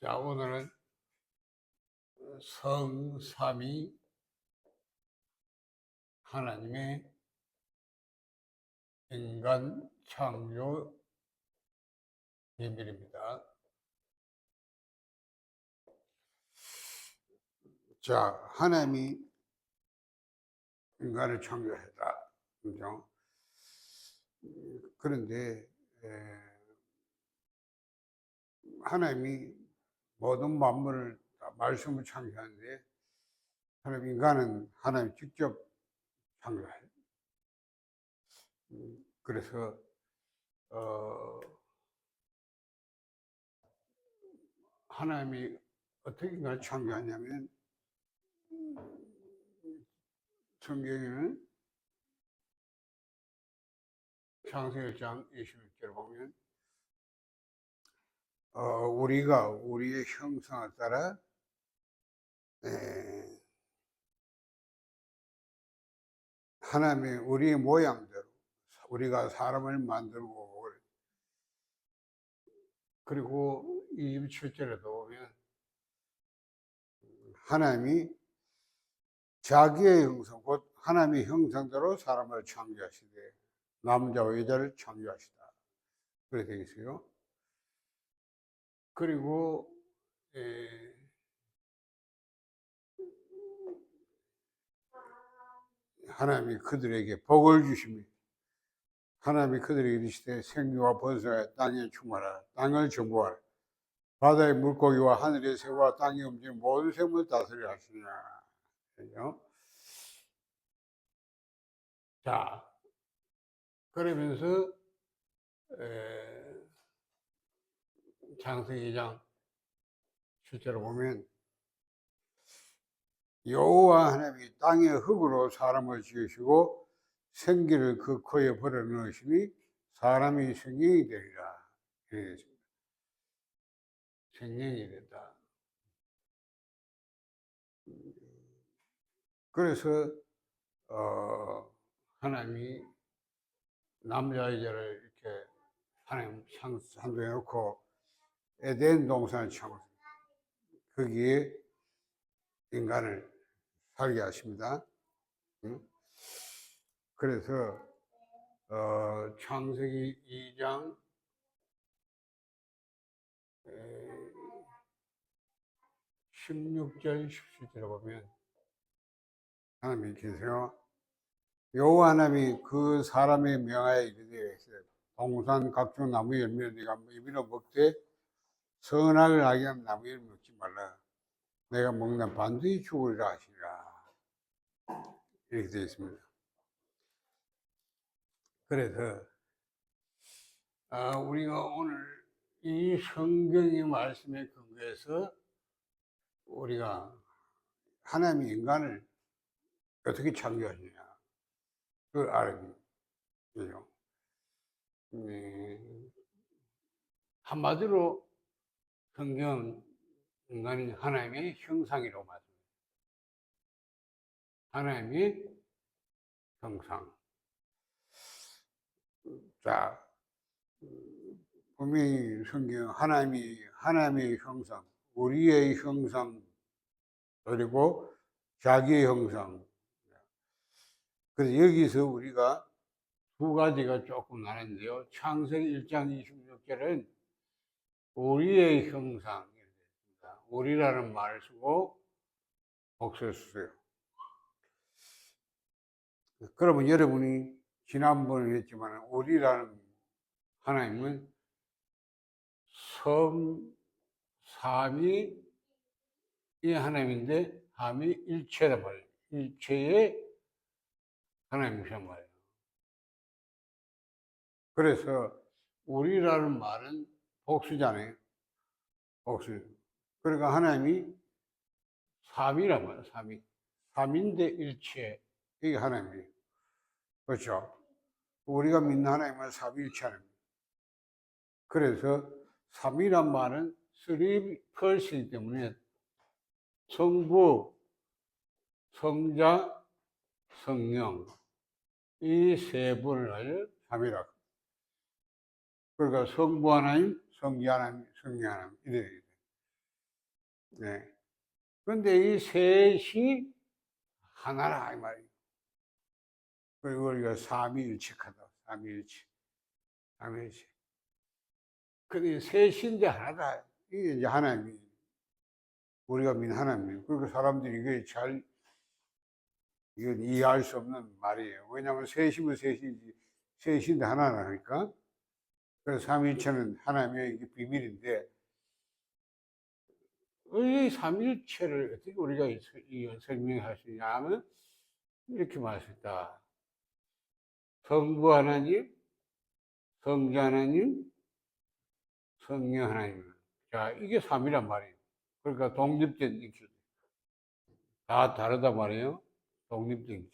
자, 오늘은 성삼위 하나님의 인간 창조 비밀입니다. 자, 하나님이 인간을 창조했다. 그죠? 그런데 하나님이 모든 만물을 말씀을 창조하는데 하나님 인간은 하나님 직접 창조해요. 그래서 하나님이 어떻게 인간을 창조하냐면 성경에는 창세기 1장 26절을 보면 우리가 우리의 형상에 따라 하나님의 우리의 모양대로 우리가 사람을 만들고, 그리고 27절에도 보면 하나님이 자기의 형상, 곧 하나님의 형상대로 사람을 창조하시되 남자와 여자를 창조하시다. 그렇게 되어 있어요. 그리고 하나님이 그들에게 복을 주시며 하나님이 그들에게 이르시되 생기와 번성하여 땅에 충만하라. 땅을 정복하라. 바다의 물고기와 하늘의 새와 땅에 움직이는 모든 생물을 다스리라 하시니라. 그죠? 자, 그러면서 창세기 2장 실제로 보면 여호와 하나님이 땅의 흙으로 사람을 지으시고 생기를 그 코에 불어넣으시니 사람이 생명이 되리라. 생명이 됐다. 그래서 하나님이 남자 여자를 이렇게 하나님 창조해 놓고 에덴 동산을 창조, 거기에 인간을 살게 하십니다. 그래서 창세기 2장 16절 17절에 보면 하나님이 계세요. 여호와 하나님이 그 사람의 명하에 이르되 동산 각종 나무 열매를 네가 입으로 먹되 선악을 알게 하는 나무 열매 먹지 말라. 내가 먹는 반드시 죽으리라 하시니라. 이렇게 되어 있습니다. 그래서 우리가 오늘 이 성경의 말씀에 근거해서 우리가 하나님이 인간을 어떻게 창조하시냐 그걸 알아야 돼요. 한마디로 성경 인간은 하나님의 형상이라고 말합니다. 하나님의 형상. 자, 분명히 성경 하나님의 형상, 우리의 형상, 그리고 자기의 형상. 그래서 여기서 우리가 두 가지가 조금 나는데요. 창세기 1장 26절은 우리의 형상, 우리라는 말을 쓰고 복수를 쓰세요. 그러면 여러분이 지난번에 했지만 우리라는 하나님은 삼위 이 하나님인데 삼위 일체란 말이에요. 일체의 하나님이란 말이에요. 그래서 우리라는 말은 복수잖아요. 복수. 그러니까 하나님이 삼위란 말이에요. 삼위. 삼인데 일체. 이게 하나님이에요. 그렇죠? 우리가 믿는 하나님은 삼위일체 하나님이에요. 그래서 삼위란 말은 three persons 때문에 성부, 성자, 성령 이 세 분을 가지고 삼위라. 그러니까 성부 하나님, 성지 하나님, 성령 하나님 이래 돼요. 네. 그런데 이 셋이 하나라 이 말이에요. 그리고 우리가 삼위일체하다. 삼위일체. 삼위일체. 근데 셋인데 하나다. 이게 이제 하나님이 우리가 믿는 하나님이에요. 그러니까 사람들이 이게 잘 이건 이해할 수 없는 말이에요. 왜냐하면 셋이면 셋이지 셋인데 하나라니까. 그래서 삼위일체는 하나님의 이게 비밀인데 이 삼위일체를 어떻게 우리가 설명할 수 있냐 하면 이렇게 말할 수 있다. 성부 하나님, 성자 하나님, 성령 하나님. 자, 이게 삼위란 말이에요. 그러니까 독립된 인격. 다 다르단 말이에요. 독립된 인격.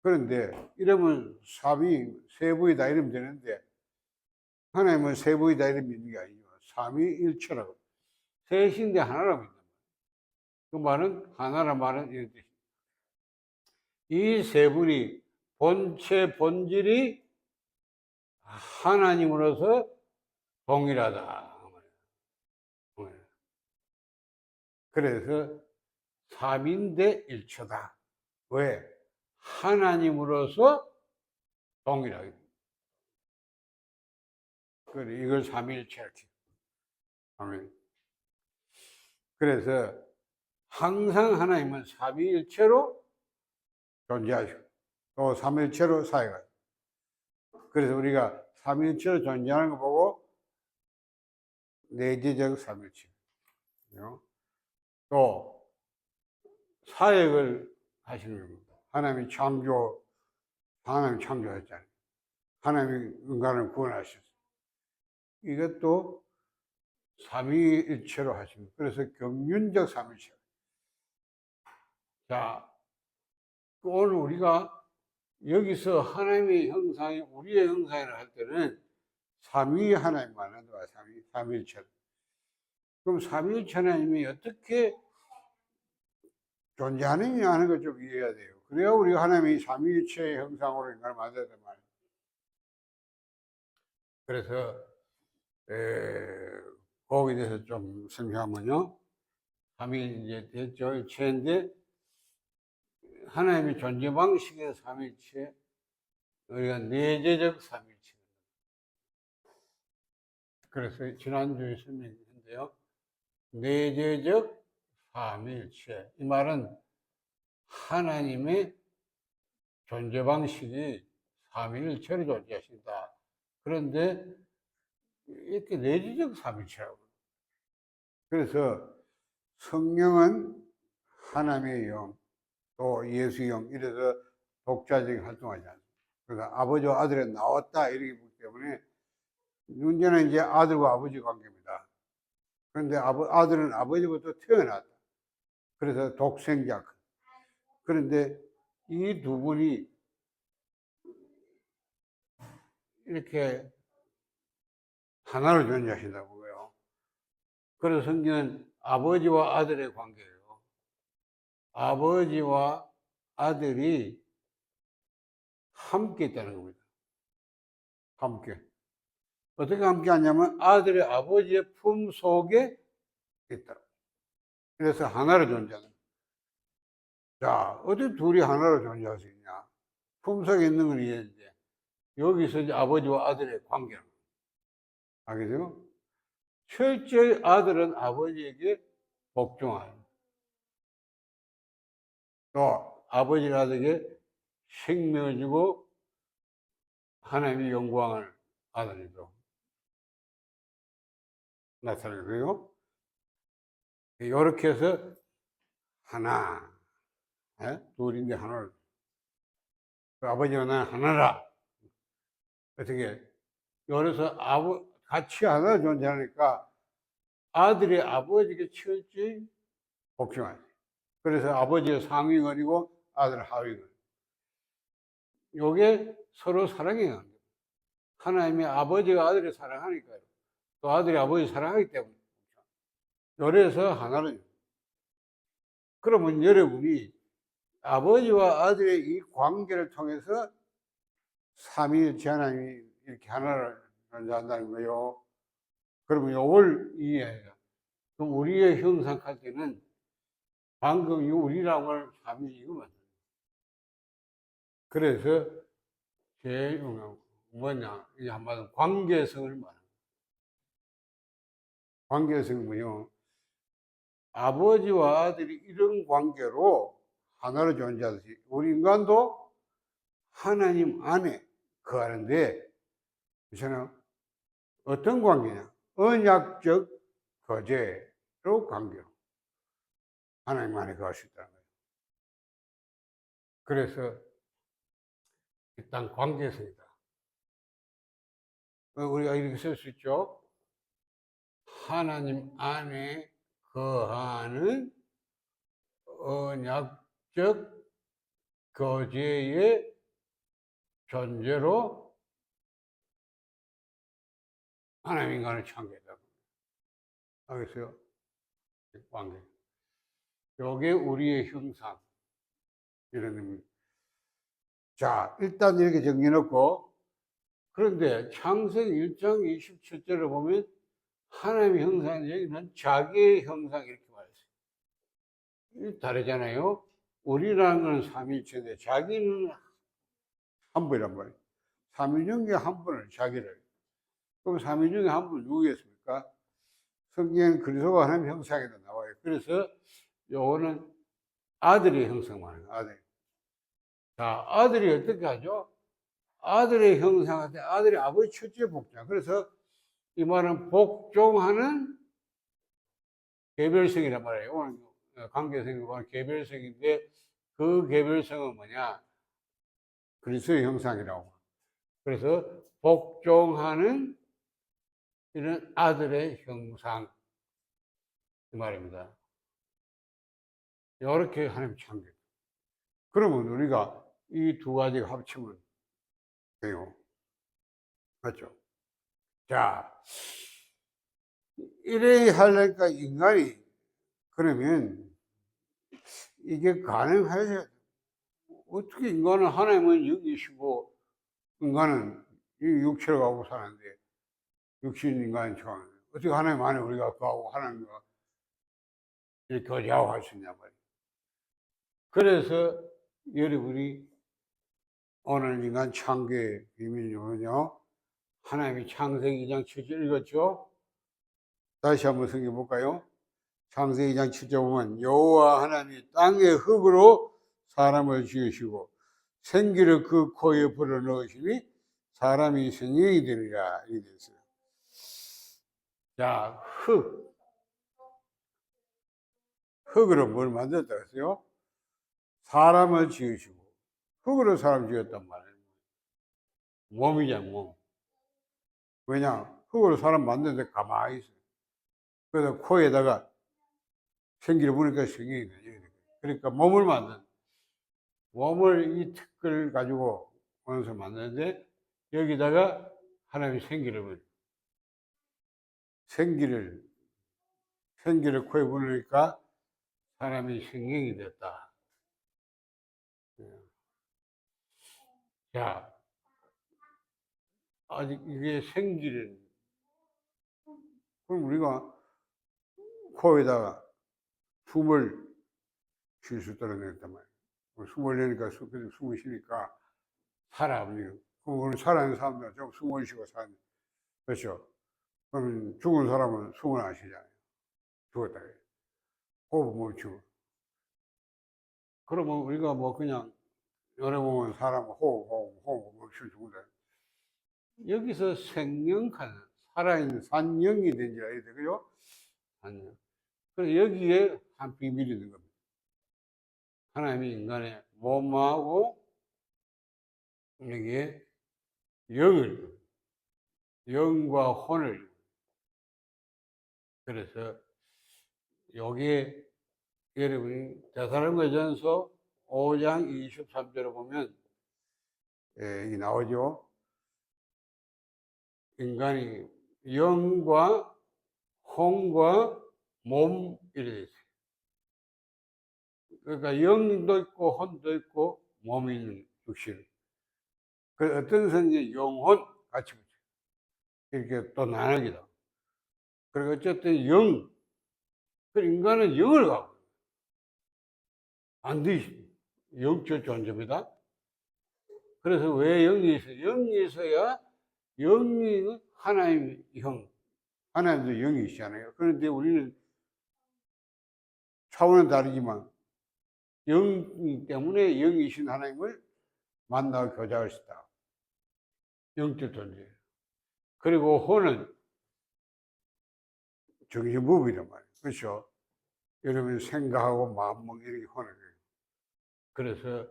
그런데 이러면 삼위, 세부이다 이러면 되는데 하나님은 세부이다 이러면 있는 게 아니죠. 삼위일체라고. 셋인데 하나라고 있단 말이에요. 그 말은 하나란 말은 이런 뜻입니다. 이 세 분이 본체 본질이 하나님으로서 동일하다. 그래서 삼인대 일체다. 왜? 하나님으로서 동일하게. 그래, 이걸 삼일체 이렇게. 아멘. 그래서 항상 하나님은 삼위일체로 존재하시고 또 삼일체로 사역하시고. 그래서 우리가 삼위일체로 존재하는 거 보고 내재적 삼위일체. 또 사역을 하시는 겁니다. 하나님이 창조했잖아요. 하나님이 인간을 구원하셨어요. 이것도 삼위일체로 하십니다. 그래서 경륜적 삼위일체. 자, 오늘 우리가 여기서 하나님의 형상이 우리의 형상이라 할 때는 삼위 하나님만 한다. 삼위일체. 그럼 삼위일체 하나님이 어떻게 존재하느냐 하는 걸 좀 이해해야 돼요. 그래야 우리가 하나님이 삼위일체의 형상으로 인간을 만들었단 말이에요. 그래서 거기에 대해서 좀 설명하면요. 삼위 이제 됐죠. 일체인데 하나님의 존재 방식의 삼위일체, 우리가 내재적 삼위일체. 그래서 지난주에 설명했는데요. 내재적 삼위일체. 이 말은 하나님의 존재 방식이 삼위일체로 존재하신다. 그런데 이렇게 내재적 삼위일체라고. 그래서 성령은 하나님의 영, 또 예수의 영, 이래서 독자적인 활동하지 않습니다. 그래서 아버지와 아들이 나왔다 이렇게 보기 때문에 문제는 이제 아들과 아버지 관계입니다. 그런데 아들은 아버지부터 태어났다. 그래서 독생자. 그런데 이 두 분이 이렇게 하나로 존재하신다고요. 그래서 성경은 아버지와 아들의 관계예요. 아버지와 아들이 함께 있다는 겁니다. 함께. 어떻게 함께 하냐면 아들이 아버지의 품 속에 있다. 그래서 하나로 존재하는 거예요. 자, 어떻게 둘이 하나로 존재할 수 있냐? 품 속에 있는 건 이해인데 여기서 이제 아버지와 아들의 관계는 알겠죠? 철저히 아들은 아버지에게 복종하는, 또 아버지가 아들에게 생명을 주고 하나님의 영광을 아들에도 나타내는 거예요. 이렇게 해서 하나, 둘인데 하나를. 아버지와 나는 하나라. 어떻게? 그래서 같이 하나 존재하니까 아들이 아버지에게 철저히 복종하지. 그래서 아버지의 상위권이고 아들은 하위권. 요게 서로 사랑해야 합니다. 하나님의 아버지가 아들을 사랑하니까요. 또 아들이 아버지 사랑하기 때문에. 그래서 하나를. 그러면 여러분이 아버지와 아들의 이 관계를 통해서 삼위일체 하나님이 이렇게 하나를 존재한다는 거예요. 그러면 요걸 이해해요. 그럼 우리의 형상할 때는 방금 이 우리라고 하는 삼위 이거 맞아요. 그래서 제 뭐냐, 이 한마디로 관계성을 말합니다. 관계성은요, 아버지와 아들이 이런 관계로 하나로 존재하듯이 우리 인간도 하나님 안에 거하는데, 저는 어떤 관계냐? 언약적 거제로 관계로 하나님 안에 거할 수 있다는 거예요. 그래서 일단 관계성이다. 우리가 이렇게 쓸 수 있죠. 하나님 안에 거하는 언약적 거제의 존재로 하나님 인간을 창조했다. 알겠어요? 관계. 요게 우리의 형상. 이런 의미. 자, 일단 이렇게 정리해놓고, 그런데 창세기 1장 27절을 보면 하나님의 형상, 여기는 자기의 형상 이렇게 말했어요. 다르잖아요. 우리라는 건 삼위일체인데 자기는 한 분이란 말이에요. 삼위 중에 한 분을 자기를. 그럼 삼위 중에 한 분은 누구겠습니까? 성경에는 그리스도가 하나님 형상에도 나와요. 그래서 요거는 아들의 형상만 해요. 아들. 자, 아들이 어떻게 하죠? 아들의 형상한테 아들이 아버지 첫째 복장. 그래서 이 말은 복종하는 개별성이란 말이에요. 오늘 관계성이 개별성인데 그 개별성은 뭐냐? 그리스도의 형상이라고. 그래서 복종하는 이런 아들의 형상 이 말입니다. 이렇게 하나님 창조. 그러면 우리가 이 두 가지가 합치면 돼요. 맞죠? 자, 이래 하려니까 인간이 그러면 이게 가능하죠? 어떻게 인간은 하나님은 여기시고 인간은 이 육체를 갖고 사는데 육신 인간인 척하는 어떻게 하나님 안에 우리가 거하고 하나님과 이렇게 거주하고 할 수 있냐 말이에요. 그래서 여러분이 오늘 인간 창조의 비밀은요, 하나님이 창세기 2장 7절 읽었죠? 다시 한번 성경 볼까요? 창세기 2장 7절 보면 여호와 하나님이 땅의 흙으로 사람을 지으시고 생기를 그 코에 불어넣으시니 사람이 생명이 되리라 이렇게 됐어요. 자, 흙으로 뭘 만들었다 그랬어요? 사람을 지으시고 흙으로 사람 지었단 말이에요. 몸이잖아, 몸. 왜냐? 흙으로 사람 만드는데 가만히 있어요. 그래서 코에다가 생기를 부니까 생명이 되죠. 그러니까 몸을 만든, 몸을 이 특을 가지고 원서 만드는데 여기다가 하나님이 생기를 부니 생기를 코에 부으니까 사람이 생명이 됐다. 자, 아직 이게 생기를, 그럼 우리가 코에다가 숨을 쉴 수 있다는 거였단 말이에요. 숨을 내니까 숨을 쉬니까 살아. 그럼 오늘 살아있는 사람들은 좀 숨을 쉬고 사는, 그렇죠? 그러면 죽은 사람은 숨을 안 쉬잖아요. 죽었다. 호흡 멈추고. 그러면 우리가 뭐 그냥 열어보면 사람 호흡 멈추고 죽는다. 여기서 생명하는, 살아있는 산영이 된지 알아야 되고요. 산영. 그래서 여기에 한 비밀이 있는 겁니다. 하나님이 인간의 몸하고 여기에 영과 혼을, 그래서 여기에 여러분이 데살로니가전서 5장 23절을 보면 이 나오죠. 인간이 영과 혼과 몸 이렇게 돼 있어요. 그러니까 영도 있고 혼도 있고 몸이 있는 육신. 그 어떤 성경에 영혼 같이 붙여요. 이렇게 또 나누기도. 그리고 어쨌든 영, 그 인간은 영을 갖고 반드시 영적 존재입니다. 그래서 왜 영이 있어요? 영이 있어야 영이 하나님의 형, 하나님도 영이 있잖아요. 그런데 우리는 차원은 다르지만 영 때문에 영이신 하나님을 만나고 교제할 수 있다. 영적 존재. 그리고 혼은 정신부부이란 말이에요. 그렇죠? 여러분 생각하고 마음 먹는 게 혼이에요. 그래서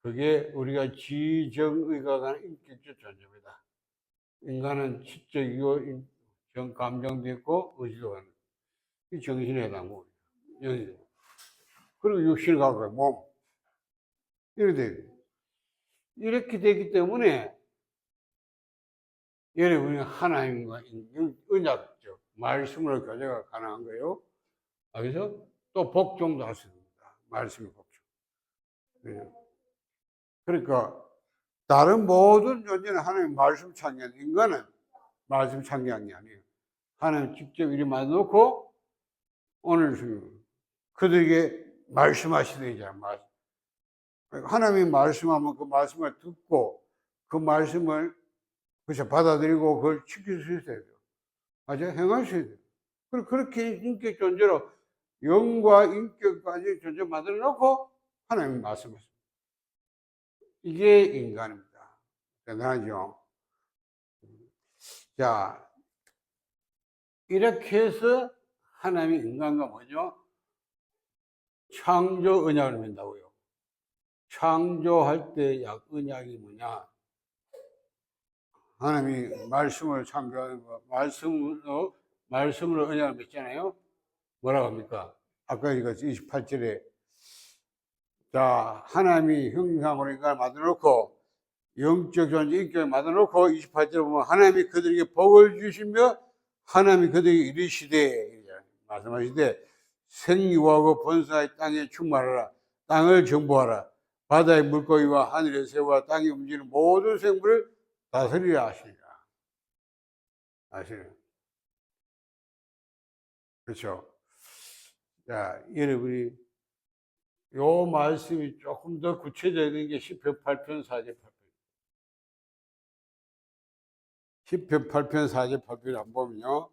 그게 우리가 지정의가 가는 인격적 존재입니다. 인간은 지적이고 감정도 있고 의지도 하는 이 정신에 해당하고 그리고 육신을 갖고 있고 몸 이렇게 되기 때문에 여러분이 하나님과 언약적 말씀으로 교제가 가능한 거예요. 그래서 또 복종도 할 수 있습니다. 말씀의 복종. 그러니까 다른 모든 존재는 하나님 말씀 창조한 인간은 말씀 창조한 게 아니에요. 하나님 직접 이리 만들어놓고 오늘 그들에게 말씀하시더니잖아요. 하나님이 말씀하면 그 말씀을 듣고 그 말씀을 그래서 받아들이고 그걸 지킬 수 있어야 돼요. 아주 행할 수 있어요. 그렇게 인격 존재로 영과 인격까지 존재 만들어 놓고 하나님이 말씀하십니다. 이게 인간입니다. 대단하죠? 자, 이렇게 해서 하나님이 인간과 뭐죠? 창조 언약을 맺는다고요. 창조할 때 언약이 뭐냐? 하나님이 말씀을 창조하는 거, 말씀으로 언약을 맺잖아요. 뭐라고 합니까? 아까 읽었죠. 28절에. 자, 하나님이 형상으로 인간을 만들어놓고, 영적 존재, 인격을 만들어놓고, 28절에 보면 하나님이 그들에게 복을 주시며, 하나님이 그들에게 이르시되, 말씀하시되, 생육하고 번성하여 땅에 충만하라. 땅을 정복하라. 바다의 물고기와 하늘의 새와 땅에 움직이는 모든 생물을 다스리라 하시니라. 아시나요? 그렇죠? 자, 여러분이 요 말씀이 조금 더 구체적인 게 시편 8편 4절 8편. 시편 8편 4절 8편을 안 보면요.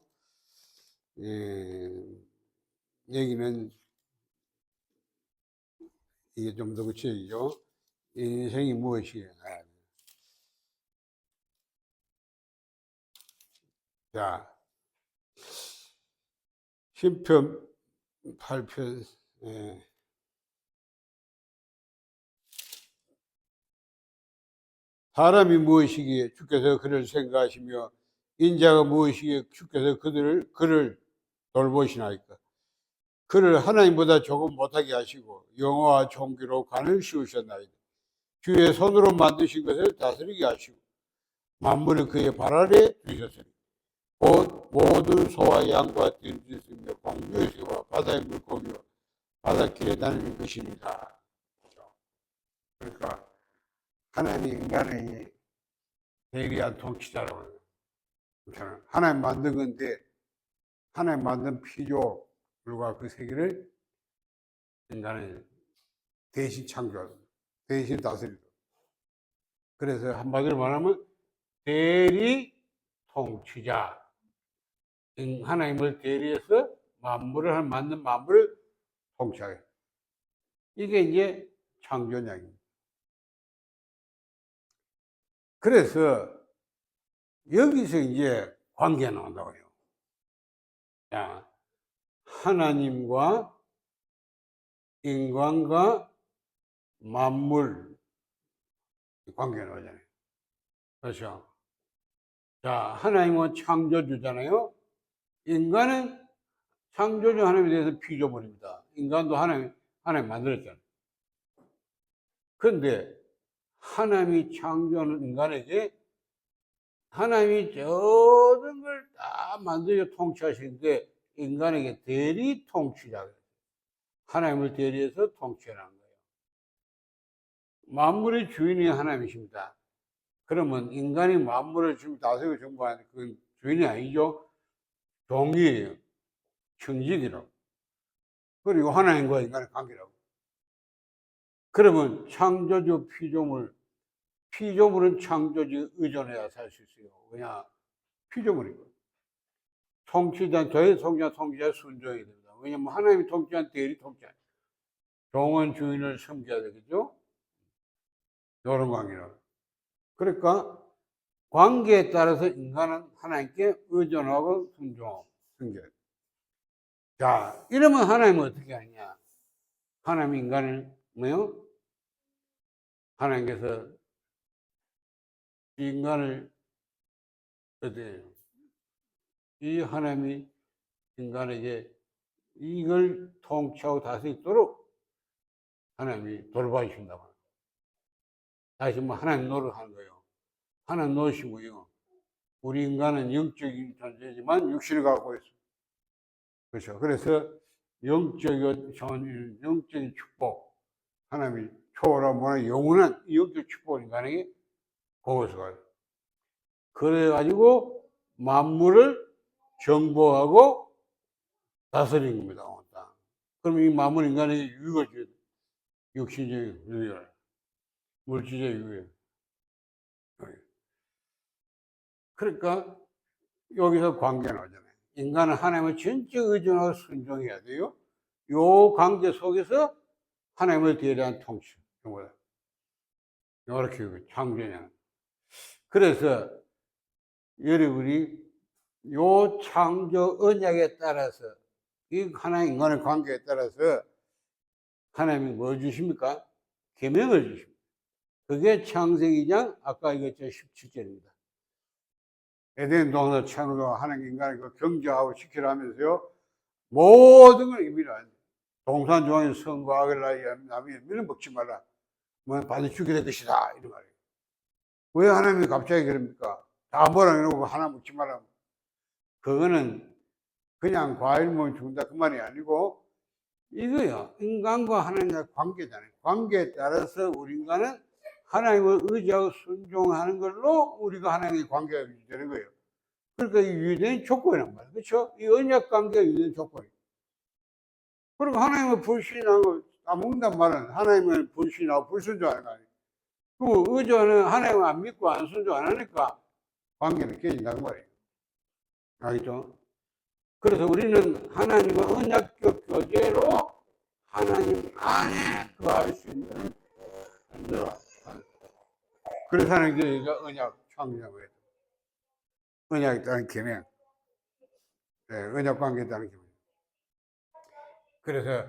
여기는 이게 좀 더 구체적이죠. 인생이 무엇이에요? 자, 시편 8편 사람이 무엇이기에 주께서 그를 생각하시며 인자가 무엇이기에 주께서 그를 돌보시나이까. 그를 하나님보다 조금 못하게 하시고 영화와 종기로 간을 씌우셨나이다. 주의 손으로 만드신 것을 다스리게 하시고 만물을 그의 발 아래 두셨으니 곧 모든 소와 양과 띠를 있으며 공중의 새와 바다의 물고기와 바닷길에 다니는 것입니다. 그러니까 하나님 인간의 대리한 통치자라고 해요. 하나님 만든 건데 하나님 만든 피조물과 그 세계를 인간은 대신 창조하고 대신 다스리고 그래서 한마디로 말하면 대리 통치자 하나님을 대리해서 만물을 만든 만물을 통치하게 이게 이제 창조량입니다. 그래서 여기서 이제 관계가 나온다고 해요. 자, 하나님과 인간과 만물 관계가 나오잖아요. 그렇죠? 자, 하나님은 창조주잖아요. 인간은 창조주 하나님에 대해서 피조물입니다. 인간도 하나님 만들었잖아요. 그런데 하나님이 창조하는 인간에게 하나님이 모든 걸 다 만들어 통치하시는데 인간에게 대리 통치자. 하나님을 대리해서 통치하는 거예요. 만물의 주인이 하나님이십니다. 그러면 인간이 만물을 지금 다스리고 정부하는 그 주인이 아니죠. 종이에요. 형식이라고. 그리고 하나님과 인간의 관계라고. 그러면 창조주 피조물은 창조주에 의존해야 살 수 있어요. 왜냐? 피조물이고. 저의 통치자 순종해야 됩니다. 왜냐면 하나님이 통치한 대리 통치한. 종은 주인을 섬겨야 되겠죠? 이런 관계라고. 그러니까 관계에 따라서 인간은 하나님께 의존하고 순종하고 섬겨야 돼. 자, 이러면 하나님은 어떻게 하느냐? 하나님 인간을 뭐요? 하나님께서 인간을 어때요? 이 하나님이 인간에게 이걸 통치하고 다스리도록 하나님이 돌봐주신다고. 다시 뭐 하나님 노릇하는 거예요. 하나님 노릇이고요. 우리 인간은 영적인 존재지만 육신을 갖고 있어요. 그렇죠. 그래서 영적인 축복, 하나님이 초월한 문화 영원한 영적 축복 인간에게 거기서 가요. 그래가지고 만물을 정복하고 다스리는 겁니다. 그럼 이 만물 인간에게 유익을 줘야 돼. 육신적인 유익을, 물질적 유익. 그러니까 여기서 관계는 오잖아요. 인간은 하나님을 진짜 의존하고 순종해야 돼요. 요 관계 속에서 하나님을 대리한 통치. 이렇게 창조냐. 그래서 여러분이 요 창조 언약에 따라서 이 하나님 인간의 관계에 따라서 하나님이 뭐 주십니까? 계명을 주십니다. 그게 창세기 2장 아까 이것저 17절입니다. 에덴 동산 창조 하나님 인간을 그 경주하고 지키라면서요. 모든 걸 의미를 동산 중에 성과 악을 남이 미는 먹지 마라. 뭐 반드시 죽게 될 것이다. 이런 말이에요. 왜 하나님이 갑자기 그럽니까? 다 뭐라 이러고 하나 먹지 마라. 그거는 그냥 과일만 죽는다 그 말이 아니고 이거요. 인간과 하나님의 관계잖아요. 관계에 따라서 우리 인간은 하나님을 의지하고 순종하는 걸로 우리가 하나님의 관계가 유지되는 거예요. 그러니까 이 유지된 조건이란 말이에요. 그렇죠? 이 언약 관계가 유지된 조건이에요. 그리고 하나님을 불신하고 따먹는단 말은 하나님을 불신하고 불순종하는 거 아니에요. 그 의존은 하나님을 안 믿고 안 순종 안 하니까 관계는 깨진다는 말이에요. 알겠죠? 그래서 우리는 하나님과 언약적 교제로 하나님 안에 거할 수 있는 만들어. 그래서 하나님께 언약 창조라고 해요. 언약에 따른 계명. 네, 언약 관계에 따른 계명. 그래서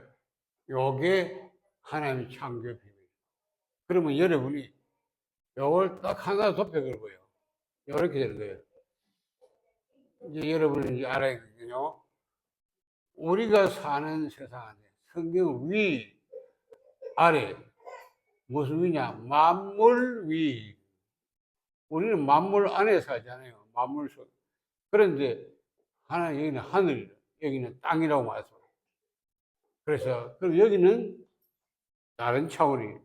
요게 하나님의 창조의 비밀. 그러면 여러분이 요걸 딱 하나 덮여걸고요. 이렇게 되는 거예요. 이제 여러분이 이제 알아야겠군요. 우리가 사는 세상 안에 성경 위, 아래, 무슨 위냐? 만물 위. 우리는 만물 안에 살잖아요. 만물 속. 그런데 하나 여기는 하늘, 여기는 땅이라고 말했어요. 그래서 그럼 여기는 다른 차원이에요.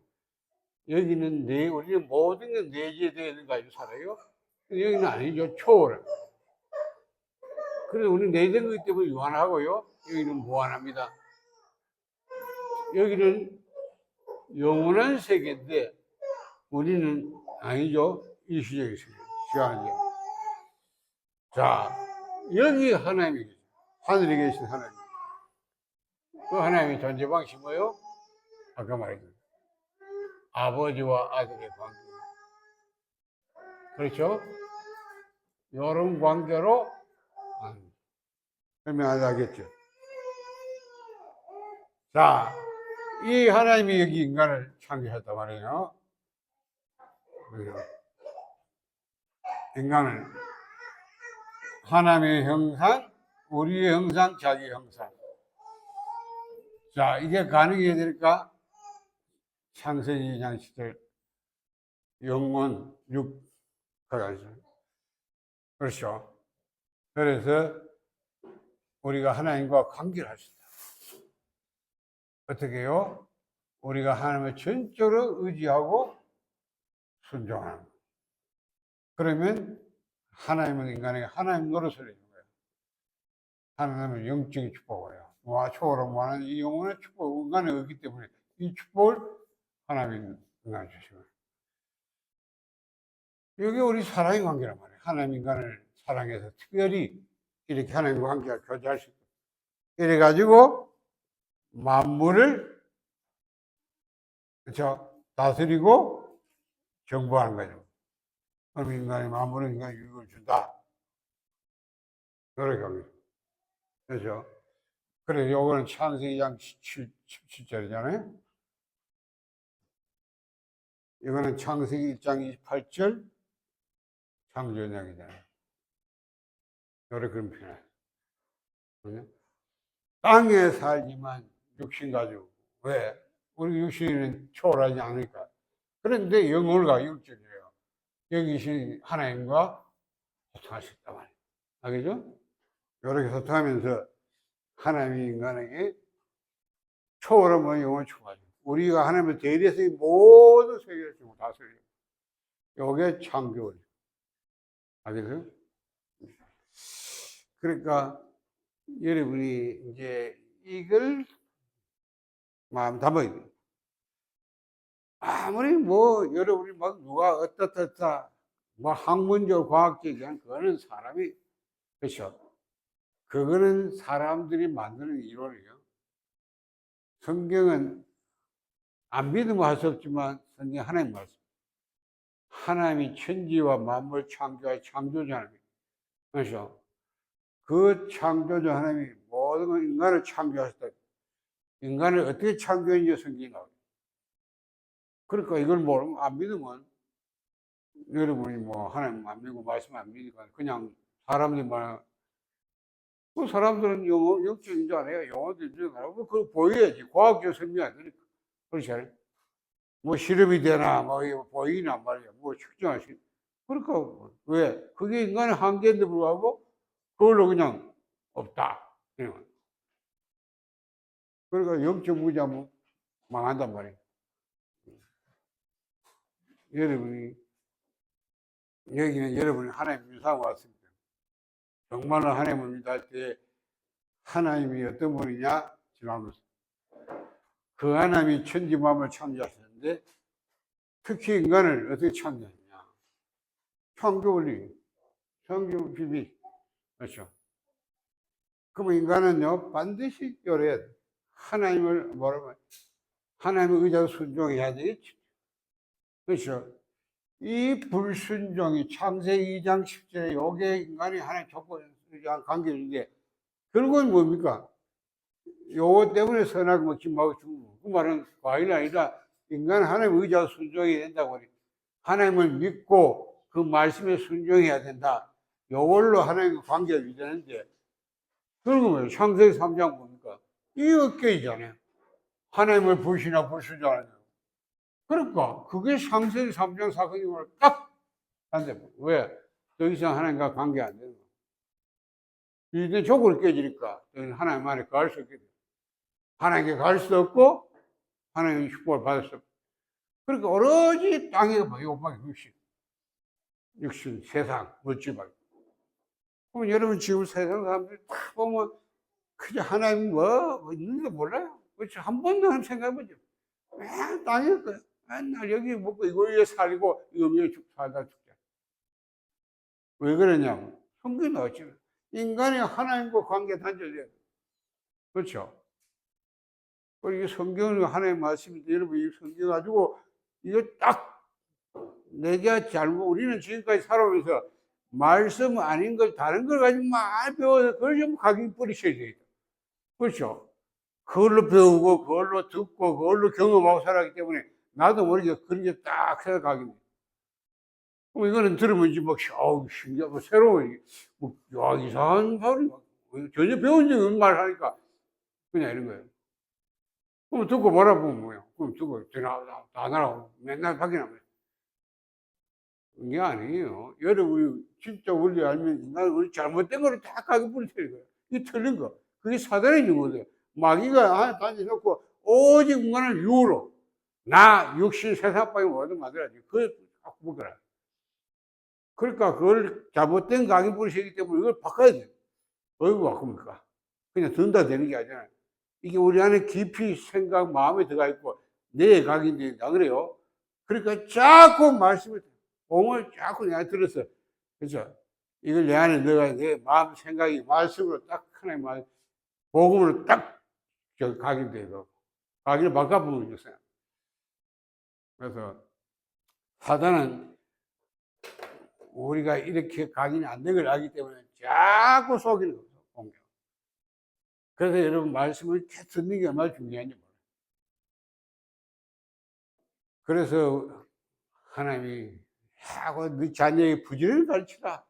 여기는 우리는 모든 게 내재되어 있는 거 가지고 살아요. 여기는 아니죠. 초월. 그래서 우리는 내재된 거기 때문에 유한하고요. 여기는 무한합니다. 여기는 영원한 세계인데 우리는 아니죠. 일시적인 세계. 시간이죠. 자, 여기 하나님이 계세요. 하늘에 계신 하나님. 그 하나님의 존재 방식이 뭐예요? 아까 말했죠. 아버지와 아들의 관계. 그렇죠? 이런 관계로 설명하겠죠. 자, 이 하나님이 여기 인간을 창조했단 말이에요. 인간을 하나님의 형상, 우리의 형상, 자기 형상. 자, 이게 가능해야 될까? 창세기 2장 10절 영원 6가지. 그렇죠. 그래서 우리가 하나님과 관계를 할 수 있다. 어떻게 해요? 우리가 하나님을 전적으로 의지하고 순종하는 거예요. 그러면 하나님은 인간에게 하나님 노릇을 해준 거예요. 하나님은 영적인 축복이에요. 와, 초월하고 하는 이 영혼의 축복, 인간에 없기 때문에 이 축복을 하나님이 인간에 주시고. 이게 우리 사랑의 관계란 말이에요. 하나님 인간을 사랑해서 특별히 이렇게 하나님과 관계가 교제할 수 있고. 이래가지고 만물을, 그렇죠? 다스리고 정보하는 거죠. 그럼 인간이 만물은 인간에 유익을 준다. 그렇게 합니다. 그렇죠? 그래, 요거는 창세기 2장 17절이잖아요. 이거는 창세기 1장 28절 창조연약이잖아요. 요래 그런 표현. 땅에 살지만 육신 가지고. 왜? 우리 육신은 초월하지 않으니까. 그런데 영혼과 육적이에요. 여기 하나님과 소통할 수 있단 말이에요. 알겠죠? 이렇게 소통하면서 하나님이 인간에게 초월하면 영혼을 초월하죠. 우리가 하나님의 대리에서 모든 세계를 지금 다스려요. 요게 창조예요. 알겠어요? 그러니까 여러분이 이제 이걸 마음 담아야 돼요. 아무리 뭐 여러분이 막 누가 어떻다 뭐 학문적 과학적인 그거는 사람이, 그렇죠? 그거는 사람들이 만드는 이론이에요. 성경은 안 믿으면 할 수 없지만 성경 하나님 말씀. 하나님이 천지와 만물 창조의 창조자 하나님. 그렇죠? 그 창조자 하나님이 모든 인간을 창조하셨다. 인간을 어떻게 창조했는지 성경이 나와요. 그러니까 이걸 모르면, 안 믿으면, 여러분이 뭐 하나님 안 믿고 말씀 안 믿으니까 그냥 사람들이 말하는, 그 사람들은 영적인 줄 알아요. 영어도 줄 알아요. 그걸 보여야지. 과학적 설명이 안 되니까. 그렇지. 뭐 실험이 되나, 뭐 보이나 말이야. 뭐 측정할 수. 그러니까 왜? 그게 인간의 한계인데 불구하고 그걸로 그냥 없다. 그러니까 영적 무지하면 망한단 말이에요. 여러분이, 여기는 여러분이 하나님 유사하고 왔습니다. 정말로 하나님을 믿을 때 하나님이 어떤 분이냐? 지나면서. 그 하나님이 천지 만물을 창조하셨는데 특히 인간을 어떻게 창조했냐? 창조 원리, 창조 비밀. 그렇죠? 그러면 인간은요, 반드시 열어야 돼. 하나님을 뭐라고, 하나님의 의자로 순종해야 되겠지. 그렇죠? 이 불순종이 창세기 2장 10절에 요게 인간이 하나님 조건에 관계인데, 결국은 뭡니까? 요거 때문에 선하고 뭐 김하고 죽고. 그 말은 과일이 아니라 인간은 하나님의 의자로 순종해야 된다고 하니, 하나님을 믿고 그 말씀에 순종해야 된다. 요걸로 하나님과 관계를 유지하는데, 그러면 창세기 3장 보니까 이 어깨이잖아요. 하나님을 불신하고 불순종하는. 그러니까 그게 창세기 3장 사건이고 딱 한데, 왜? 더 이상 하나님과 관계 안 되는 거야. 이제 조건을 깨지니까 하나님 안에 갈 수 없게 돼. 하나님께 갈 수 없고 하나님의 축복을 받을 수 없고. 그러니까 오로지 땅에 요밖에 육신, 세상, 물질밖에. 그럼 여러분 지금 세상 사람들이 다 보면 그저 하나님 뭐 있는지도 몰라요. 그렇지. 한 번도 한 생각해보죠. 맨 땅에 맨날 여기 먹고 이거 위에 살고 이거 위에 살다 죽자. 왜 그러냐면 성경이 나왔죠. 인간이 하나님과 관계 단절돼요. 그렇죠. 그리고 성경은 하나님 말씀인데 여러분 이 성경 가지고 이거 딱 내가 잘못, 우리는 지금까지 살아오면서 말씀 아닌 걸 다른 걸 가지고 막 배워서 그걸 좀 각인 뿌리셔야 돼요. 그렇죠. 그걸로 배우고 그걸로 듣고 그걸로 경험하고 살았기 때문에 나도 모르게 그런 게 딱 생각하겠네. 그럼 이거는 들으면 이제 막, 신기하고 새로운, 뭐, 야, 이상한 소리. 전혀 배운 적이 없는 말 하니까 그냥 이런 거예요. 그럼 듣고 뭐라보면 뭐야? 그럼 듣고 다 나라고 맨날 확인하면. 그게 아니에요. 여러분이 진짜 원리 알면 인간은 우리 잘못된 거를 다 가게 뿌리치는 거예요. 이게 틀린 거. 그게 사단의 유거든. 마귀가 단지놓고 오직 인간을 유로 나 육신 세상밖에 모든 만들어야지. 그걸 자꾸 먹어라. 그러니까 그걸 잘못된 강의 뿌리시기 때문에 이걸 바꿔야 돼. 어이구 바꿉니까? 그냥 든다 되는 게 아니잖아요. 이게 우리 안에 깊이 생각, 마음에 들어가 있고 내 각인데 나 그래요. 그러니까 자꾸 말씀을 복음을 자꾸 내가 들었어. 그렇죠? 이걸 내 안에 넣어야 내 마음 생각이 말씀으로 딱 하나님 말 복음으로 딱 각인돼서 각인을 바꿔보면 좋어요. 그래서 사단은 우리가 이렇게 각인이 안 된 걸 알기 때문에 자꾸 속이는 거죠. 공격. 그래서 여러분 말씀을 듣는 게 얼마나 중요한지 몰라요. 그래서 하나님이 하고 네 자녀의 부지런히 가르치라.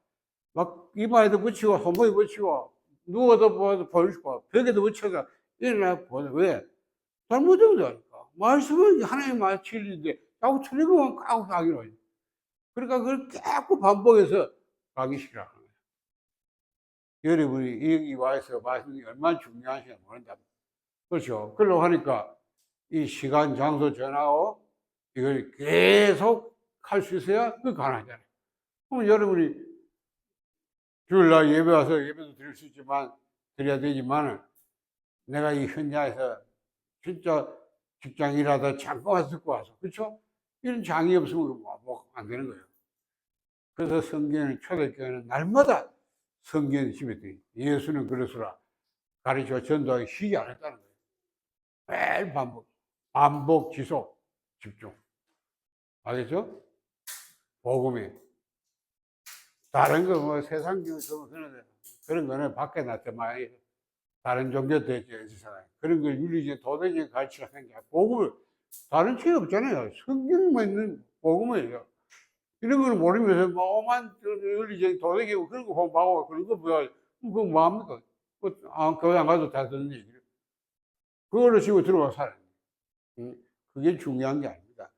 막 이마에도 붙이고 손목에 붙이고 누워도 보여주고 벽에도 붙여서 일어나 보자. 왜? 잘못된 거니까. 말씀은 하나님 말 진리인데 자꾸 틀린 것만 까고 가기로 해요. 그러니까 그걸 자꾸 반복해서 가기 싫어하는 거예요. 여러분이 여기 와서 말씀이 얼마나 중요한지 모른다. 그렇죠. 그러려고 하니까 이 시간, 장소 전하고 이걸 계속 할 수 있어야 그 가능하잖아요. 그럼 여러분이 주일날 예배 와서 예배도 드릴 수 있지만, 드려야 되지만, 내가 이 현장에서 진짜 직장 일하다 잠깐 와서 듣고 와서, 그렇죠? 이런 장이 없으면 안 되는 거예요. 그래서 성경은 초대교회는 날마다 성경 집에 돼. 예수는 그러시라 가르쳐 전도하기 쉬지 않았다는 거예요. 매일 반복, 지속, 집중. 알겠죠? 복음이. 다른 거 뭐 세상 그런 거는 밖에 놨더만 다른 종교 되죠. 그런 걸 윤리적 도덕적 가르치라 하는 게 복음을 다른 책이 없잖아요. 성경만 있는 복음이에요. 이런 거는 모르면서 뭐만 윤리적 도덕이고 그런 거 보고 그런 거 뭐야? 그거 뭐합니까? 교회 안 가도 다 듣는 얘기를. 그거를 지고 들어와 살아요. 그게 중요한 게 아닙니다.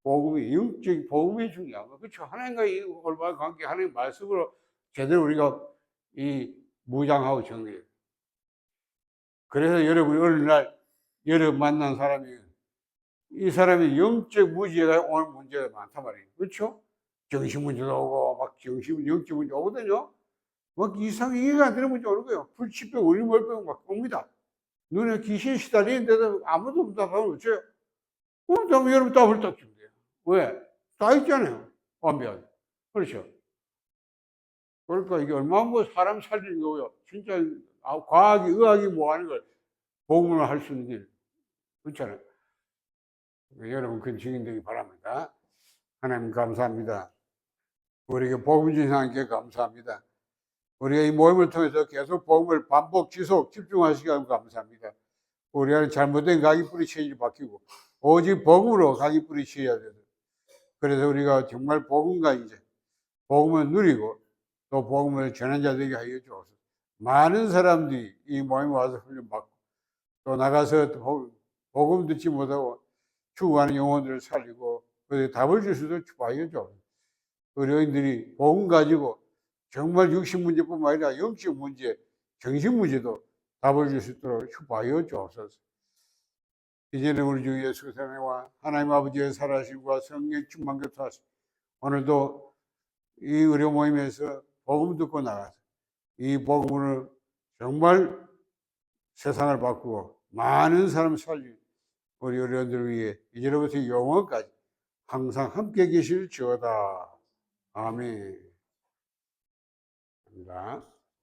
복음이, 영적인 복음이 중요한 거. 그렇죠. 하나님과 이 올바른 관계, 하나님 말씀으로 제대로 우리가 이 무장하고 정리해요. 그래서 여러분이 어느 날 여러분 만난 사람이 이 사람이 영적 무지가 오는 문제가 많단 말이에요. 그렇죠? 정신 문제도 오고 막 영적 문제 오거든요. 막 이상하게 이해가 안 되는 문제 오는 거예요. 불치병, 우리몰병 막 옵니다. 눈에 귀신 시달리는데도 아무도 응답하면 어째요? 그럼 여러분 답을 딱 주면 돼요. 왜? 다 있잖아요. 완벽하게. 그렇죠. 그러니까 이게 얼마나 뭐 사람 살리는 거고요. 진짜 과학이, 의학이 뭐 하는 걸 복음을 할 수 있는 길. 그렇잖아요. 여러분 그 증인 되기 바랍니다. 하나님 감사합니다. 우리에게 복음 주신 하나님께 감사합니다. 우리가 이 모임을 통해서 계속 복음을 반복, 지속, 집중하시기 감사합니다. 우리가 잘못된 각이 뿌리치지 바뀌고 오직 복음으로 각이 뿌리치어야 돼요. 그래서 우리가 정말 복음과 이제 복음을 누리고 또 복음을 전한 자 되게 하여 주옵소서. 많은 사람들이 이 모임에 와서 훈련받고 또 나가서 복음 듣지 못하고 추구하는 영혼들을 살리고 그에 답을 줄 수도 축복하여 주옵소서. 의료인들이 복음 가지고 정말 육신 문제뿐만 아니라 영적 문제, 정신 문제도 답을 줄 수 있도록 축복하여 주옵소서. 이제는 우리 주 예수 그리스도와 하나님 아버지의 살아심과 성령 충만 교통하심 오늘도 이 의료 모임에서 복음 듣고 나가서 이 복음을 정말 세상을 바꾸고 많은 사람 살리 우리 의료인들을 위해 이제로부터 영원까지 항상 함께 계실지어다. 아멘. 감사합니다.